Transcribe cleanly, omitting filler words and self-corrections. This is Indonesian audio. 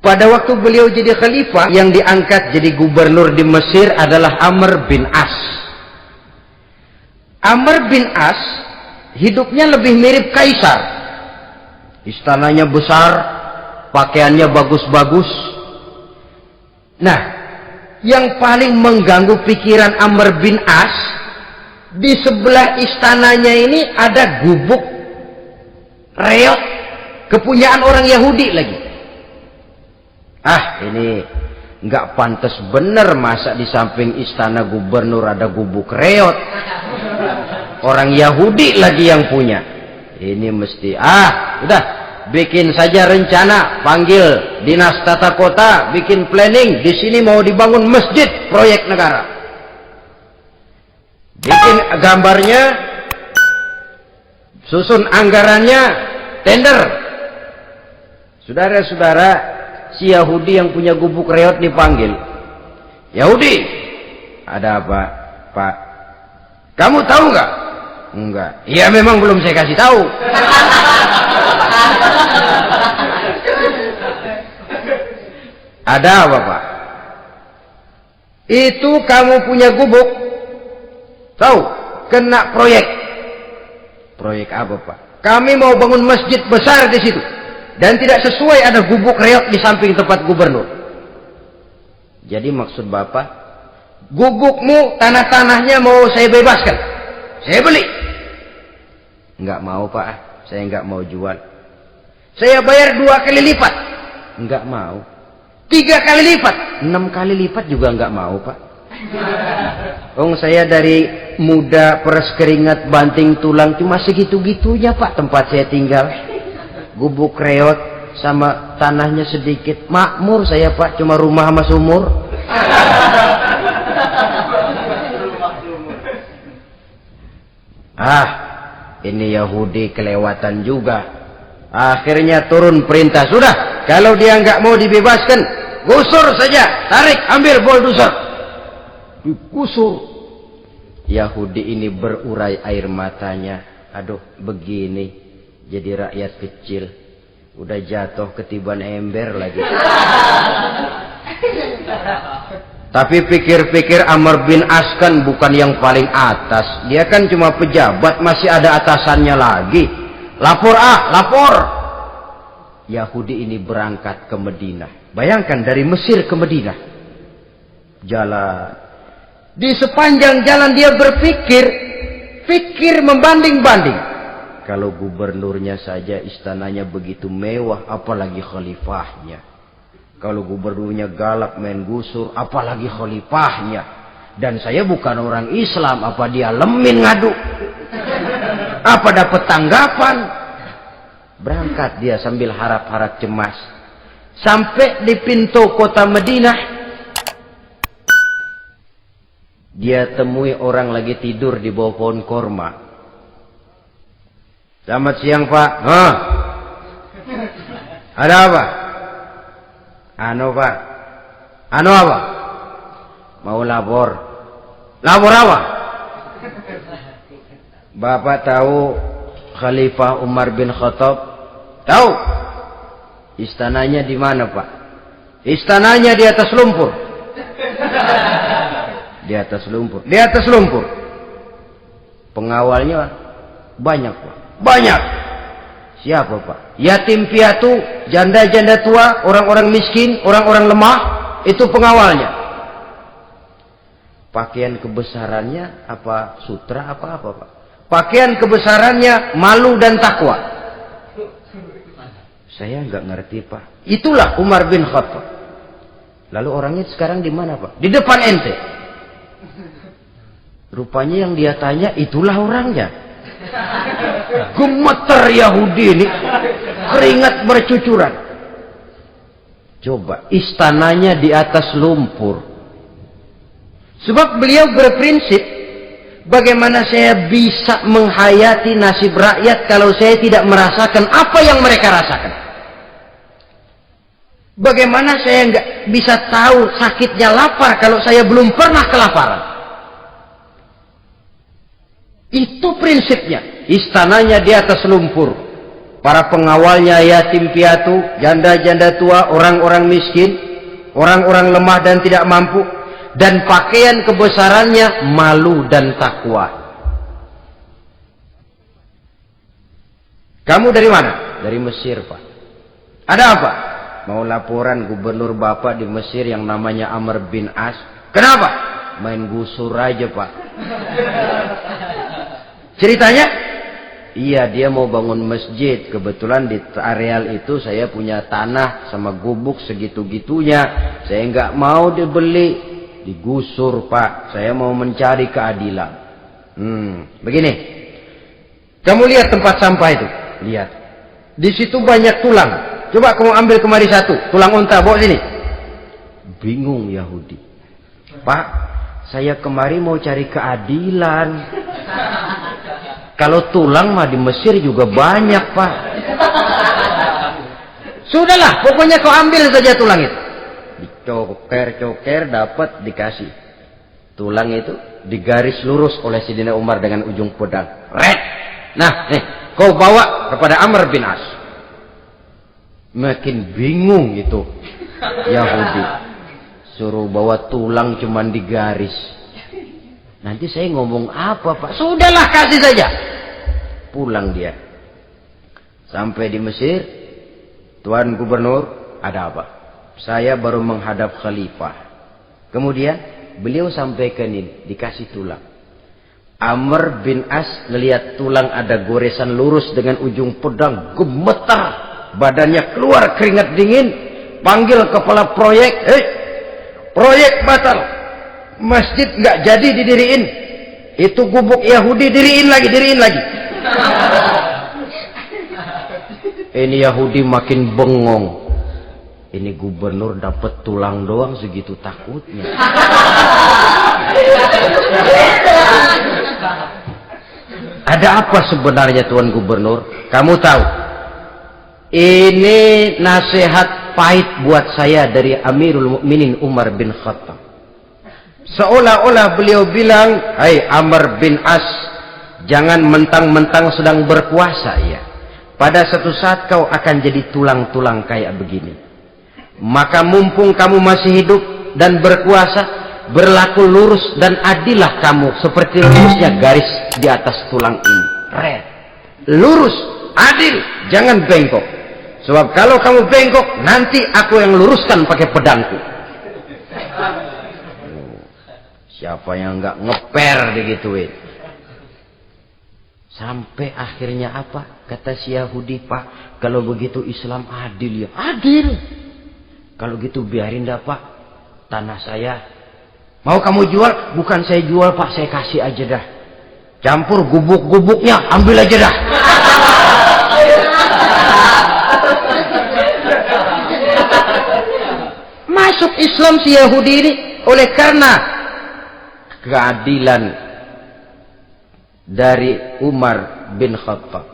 Pada waktu beliau jadi khalifah, yang diangkat jadi gubernur di Mesir adalah Amr bin As. Amr bin As hidupnya lebih mirip kaisar. Istananya besar, pakaiannya bagus-bagus. Nah, yang paling mengganggu pikiran Amr bin As, di sebelah istananya ini ada gubuk reot kepunyaan orang Yahudi lagi. Ini nggak pantas bener, masa di samping istana gubernur ada gubuk reot, orang Yahudi lagi yang punya. Ini mesti udah bikin saja rencana, panggil dinas tata kota, bikin planning, di sini mau dibangun masjid proyek negara, bikin gambarnya, susun anggarannya, tender. Saudara-saudara, si Yahudi yang punya gubuk reot dipanggil. Yahudi, ada apa, Pak? Kamu tahu nggak? Enggak. Iya, memang belum saya kasih tahu. Ada apa, Pak? Itu kamu punya gubuk, tahu? Kena proyek. Proyek apa, Pak? Kami mau bangun masjid besar di situ. Dan tidak sesuai ada gubuk reot di samping tempat gubernur. Jadi maksud Bapak, gubukmu, tanah-tanahnya mau saya bebaskan, saya beli. Enggak mau, Pak, saya enggak mau jual. Saya bayar 2 kali lipat. Enggak mau. 3 kali lipat, 6 kali lipat juga enggak mau, Pak. Saya dari muda peres keringat banting tulang cuma segitu-gitunya, Pak, tempat saya tinggal. Gubuk reot sama tanahnya sedikit, makmur saya, Pak, cuma rumah sama sumur. Ini Yahudi kelewatan juga. Akhirnya turun perintah, sudah, kalau dia nggak mau dibebaskan, gusur saja, tarik, ambil bulldozer, digusur. Yahudi ini berurai air matanya. Aduh, begini jadi rakyat kecil, udah jatuh ketiban ember lagi. Tapi pikir-pikir Amr bin As kan bukan yang paling atas, dia kan cuma pejabat, masih ada atasannya lagi. Lapor, lapor. Yahudi ini berangkat ke Madinah. Bayangkan dari Mesir ke Madinah, jalan. Di sepanjang jalan dia berpikir membanding-banding. Kalau gubernurnya saja istananya begitu mewah, apalagi khalifahnya. Kalau gubernurnya galak main gusur, apalagi khalifahnya. Dan saya bukan orang Islam, apa dia lemin ngadu? Apa dapat tanggapan? Berangkat dia sambil harap-harap cemas. Sampai di pintu kota Madinah, dia temui orang lagi tidur di bawah pohon korma. Selamat siang, Pak. Ada apa? Pak. Apa? Mau lapor. Lapor apa? Bapak tahu Khalifah Umar bin Khattab? Tahu? Istananya di mana, Pak? Istananya di atas lumpur. Di atas lumpur. Di atas lumpur. Pengawalnya banyak, Pak. Banyak. Siapa, Pak? Yatim piatu, janda-janda tua, orang-orang miskin, orang-orang lemah, itu pengawalnya. Pakaian kebesarannya apa sutra apa, Pak? Pakaian kebesarannya malu dan takwa. Saya nggak ngerti, Pak. Itulah Umar bin Khattab. Lalu orangnya sekarang di mana, Pak? Di depan ente. Rupanya yang dia tanya itulah orangnya. Gemeter Yahudi ini, keringat bercucuran. Coba, istananya di atas lumpur. Sebab beliau berprinsip, bagaimana saya bisa menghayati nasib rakyat kalau saya tidak merasakan apa yang mereka rasakan? Bagaimana saya nggak bisa tahu sakitnya lapar kalau saya belum pernah kelaparan? Itu prinsipnya. Istananya di atas lumpur. para pengawalnya yatim piatu, janda-janda tua, orang-orang miskin, orang-orang lemah dan tidak mampu, dan pakaian kebesarannya malu dan takwa. Kamu dari mana? Dari Mesir, Pak. Ada apa? Mau laporan gubernur Bapak di Mesir yang namanya Amr bin As. Kenapa? Main gusur aja, Pak. Ceritanya? Iya, dia mau bangun masjid. Kebetulan di areal itu saya punya tanah sama gubuk segitu-gitunya. Saya nggak mau dibeli, digusur, Pak. Saya mau mencari keadilan. Begini. Kamu lihat tempat sampah itu? Lihat. Di situ banyak tulang. Coba kamu ambil kemari satu, tulang unta, bawa sini. Bingung Yahudi. Pak, saya kemari mau cari keadilan. Kalau tulang mah di Mesir juga banyak, Pak. Sudahlah, pokoknya kau ambil saja tulang itu. Dicoker-coker, dapat, dikasih. Tulang itu digaris lurus oleh Sidina Umar dengan ujung pedang. Red. Nah, nih, kau bawa kepada Amr bin As. Makin bingung itu Yahudi. Suruh bawa tulang cuman digaris. Nanti saya ngomong apa, Pak? Sudahlah, kasih saja. Pulang dia. Sampai di Mesir. Tuan Gubernur, ada apa? Saya baru menghadap khalifah. Kemudian beliau sampaikan ini, dikasih tulang. Amr bin As ngelihat tulang ada goresan lurus dengan ujung pedang, gemetar. Badannya keluar keringat dingin, panggil kepala proyek, proyek batal, masjid nggak jadi didiriin, itu gubuk Yahudi diriin lagi. Ini Yahudi makin bengong, ini gubernur dapat tulang doang segitu takutnya. Ada apa sebenarnya Tuan Gubernur? Kamu tahu? Ini nasihat pahit buat saya dari Amirul Mukminin Umar bin Khattab. Seolah-olah beliau bilang, "Hai Amr bin As, jangan mentang-mentang sedang berkuasa ya. Pada satu saat kau akan jadi tulang-tulang kayak begini. Maka mumpung kamu masih hidup dan berkuasa, berlaku lurus dan adillah kamu seperti lurusnya garis di atas tulang ini. Red. Lurus, adil, jangan bengkok. Sebab kalau kamu bengkok, nanti aku yang luruskan pakai pedangku." Siapa yang nggak ngeper digituin? Sampai akhirnya apa? Kata si Yahudi, "Pak, kalau begitu Islam adil ya." Adil. Kalau gitu biarin dah, Pak. Tanah saya. Mau kamu jual? Bukan saya jual, Pak, saya kasih aja dah. Campur gubuk-gubuknya, ambil aja dah. Masuk Islam si Yahudi ini oleh karena keadilan dari Umar bin Khattab.